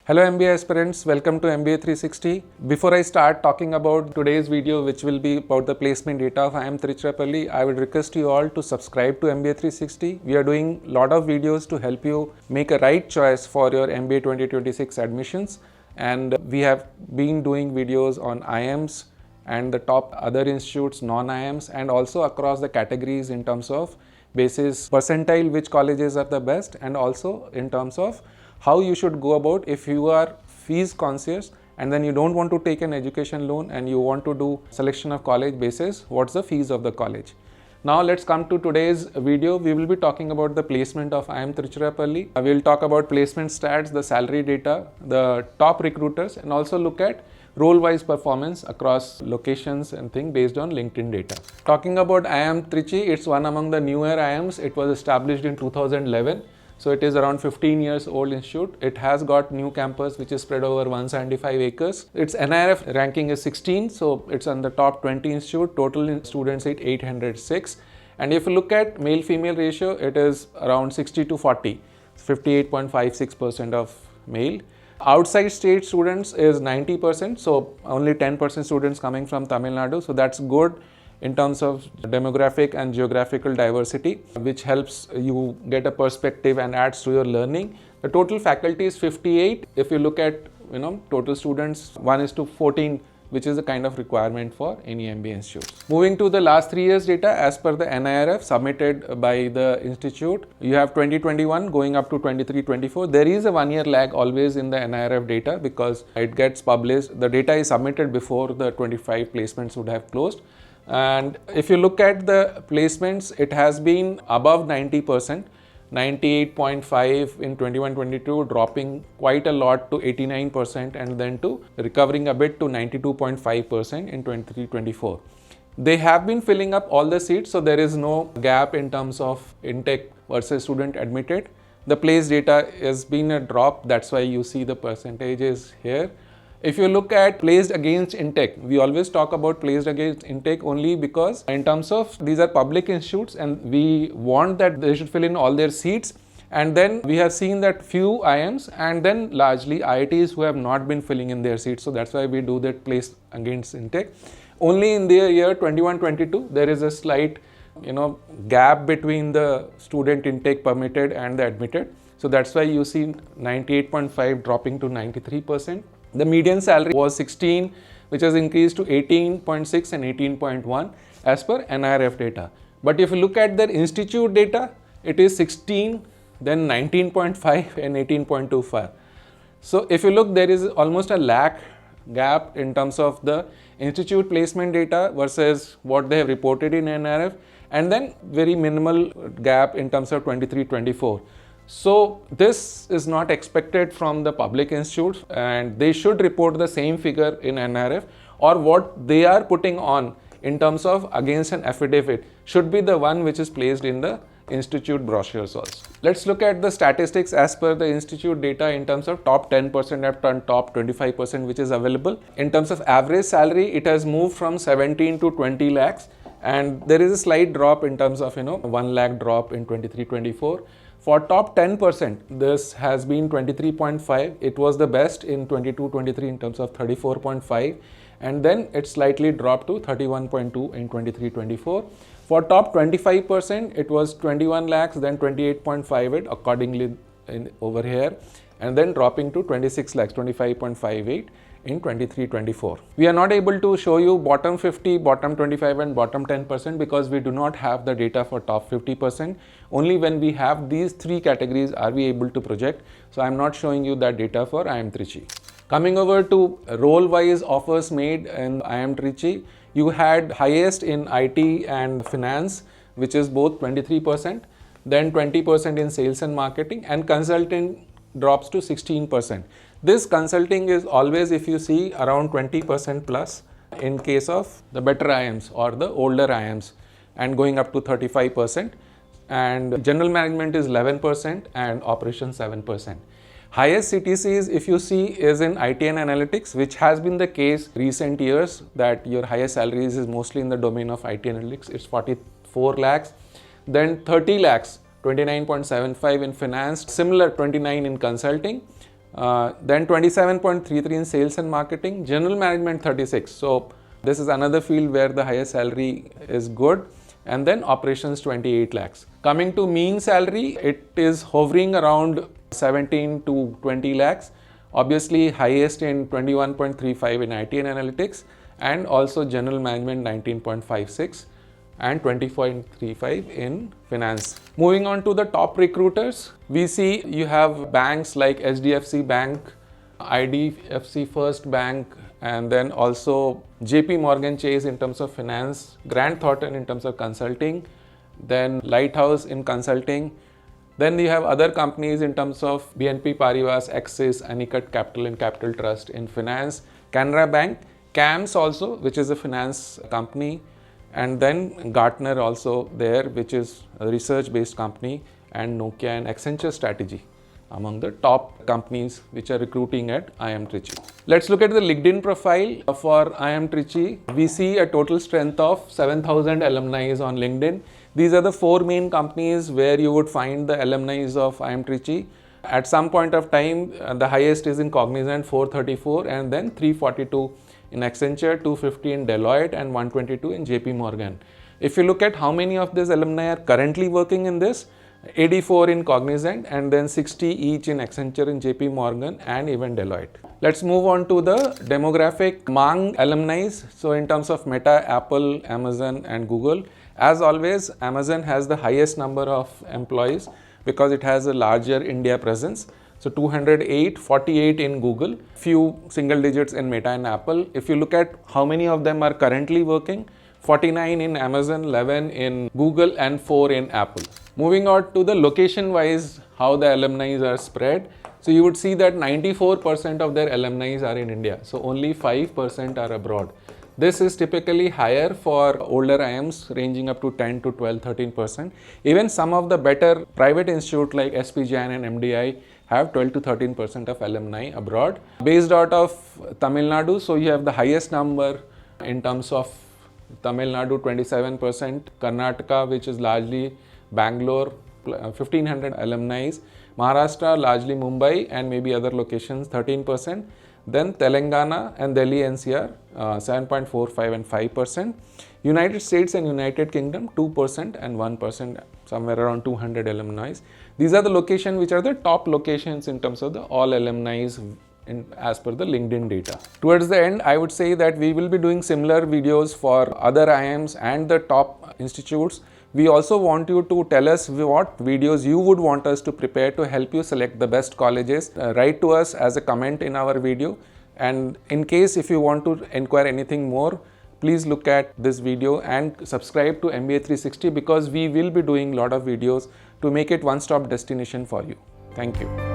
Hello MBA aspirants, welcome to MBA 360. Before I start talking about today's video, which will be about the placement data of IIM Tiruchirappalli, I would request you all to subscribe to MBA 360. We are doing a lot of videos to help you make a right choice for your MBA 2026 admissions, and we have been doing videos on IIMs and the top other institutes, non-IIMs, and also across the categories in terms of basis percentile which colleges are the best, and also in terms of how you should go about if you are fees conscious and then you don't want to take an education loan and you want to do selection of college basis, what's the fees of the college. Now let's come to today's video. We will be talking about the placement of IIM Tiruchirappalli. We will talk about placement stats, the salary data, the top recruiters, and also look at role-wise performance across locations and things based on LinkedIn data. Talking about IIM Trichy, it's one among the newer IIMs. It was established in 2011. So it is around 15 years old institute. It has got new campus which is spread over 175 acres. Its NIRF ranking is 16, so it's on the top 20 institute. Total students at 806. And if you look at male-female ratio, it is around 60 to 40, 58.56% of male. Outside state students is 90%, so only 10% students coming from Tamil Nadu. So that's good in terms of demographic and geographical diversity, which helps you get a perspective and adds to your learning. The total faculty is 58. If you look at total students, 1:14, which is a kind of requirement for any MBA institute. Moving to the last 3 years data, as per the NIRF submitted by the institute, you have 2021 going up to 23-24. There is a 1 year lag always in the NIRF data because it gets published. The data is submitted before the 25 placements would have closed. And if you look at the placements, it has been above 90%, 98.5 in 21-22, dropping quite a lot to 89%, and then to recovering a bit to 92.5% in 23-24. They have been filling up all the seats, so there is no gap in terms of intake versus student admitted. The place data has been a drop, that's why you see the percentages here. If you look at placed against intake, we always talk about placed against intake only because in terms of these are public institutes and we want that they should fill in all their seats. And then we have seen that few IIMs and then largely IITs who have not been filling in their seats. So that's why we do that placed against intake. Only in the year 21-22, there is a slight gap between the student intake permitted and the admitted. So that's why you see 98.5 dropping to 93%. The median salary was 16, which has increased to 18.6 and 18.1 as per NIRF data. But if you look at their institute data, it is 16, then 19.5 and 18.25. So if you look, there is almost a lakh gap in terms of the institute placement data versus what they have reported in NIRF, and then very minimal gap in terms of 23-24. So this is not expected from the public institutes, and they should report the same figure in NIRF, or what they are putting on in terms of against an affidavit should be the one which is placed in the institute brochures also. Let's look at the statistics as per the institute data in terms of top 10% and top 25% which is available. In terms of average salary, it has moved from 17 to 20 lakhs, and there is a slight drop in terms of 1 lakh drop in 23-24. For top 10%, this has been 23.5. It was the best in 22-23 in terms of 34.5, and then it slightly dropped to 31.2 in 23-24. For top 25%, it was 21 lakhs, then 28.58 accordingly over here, and then dropping to 26 lakhs, 25.58 in 23-24. We are not able to show you bottom 50, bottom 25 and bottom 10% because we do not have the data for top 50%. Only when we have these three categories are we able to project. So I am not showing you that data for IIM Trichy. Coming over to role-wise offers made in IIM Trichy, you had highest in IT and finance, which is both 23%, then 20% in sales and marketing, and consulting drops to 16%. This consulting is always, if you see, around 20% plus in case of the better IIMs or the older IIMs, and going up to 35%. And general management is 11% and operations 7%. Highest CTCs, if you see, is in IT and analytics, which has been the case recent years that your highest salaries is mostly in the domain of IT analytics. It's 44 lakhs, then 30 lakhs, 29.75 in finance, similar 29 in consulting, Then 27.33 in sales and marketing, general management 36. So this is another field where the highest salary is good. And then operations 28 lakhs. Coming to mean salary, it is hovering around 17 to 20 lakhs. Obviously highest in 21.35 in IT and analytics, and also general management 19.56 and 20.35 in finance. Moving on to the top recruiters, we see you have banks like SDFC Bank, IDFC First Bank, and then also JP Morgan Chase in terms of finance, Grant Thornton in terms of consulting, then Lighthouse in consulting. Then you have other companies in terms of BNP Paribas, Axis, Anicut Capital and Capital Trust in finance, Canara Bank, CAMS also, which is a finance company, and then Gartner also there, which is a research-based company, and Nokia and Accenture Strategy among the top companies which are recruiting at IIM Trichy. Let's look at the LinkedIn profile for IIM Trichy. We see a total strength of 7,000 alumni on LinkedIn. These are the 4 main companies where you would find the alumni of IIM Trichy. At some point of time, the highest is in Cognizant 434, and then 342 in Accenture, 250 in Deloitte, and 122 in JP Morgan. If you look at how many of these alumni are currently working in this, 84 in Cognizant, and then 60 each in Accenture, in JP Morgan, and even Deloitte. Let's move on to the demographic among alumni. So in terms of Meta, Apple, Amazon, and Google, as always, Amazon has the highest number of employees because it has a larger India presence. So 208, 48 in Google, few single digits in Meta and Apple. If you look at how many of them are currently working, 49 in Amazon, 11 in Google, and 4 in Apple. Moving on to the location wise, how the alumni are spread. So you would see that 94% of their alumni are in India. So only 5% are abroad. This is typically higher for older IIMs, ranging up to 10 to 12, 13%. Even some of the better private institutes like SP Jain and MDI have 12 to 13% of alumni abroad. Based out of Tamil Nadu, so you have the highest number in terms of Tamil Nadu, 27%, Karnataka, which is largely Bangalore, 1500 alumni, Maharashtra, largely Mumbai, and maybe other locations, 13%. Then Telangana and Delhi NCR, 7.45 and 5%. United States and United Kingdom, 2% and 1%, somewhere around 200 alumni. These are the locations which are the top locations in terms of the all alumni as per the LinkedIn data. Towards the end, I would say that we will be doing similar videos for other IIMs and the top institutes. We also want you to tell us what videos you would want us to prepare to help you select the best colleges. Write to us as a comment in our video. And in case if you want to inquire anything more, please look at this video and subscribe to MBA 360, because we will be doing a lot of videos to make it one-stop destination for you. Thank you.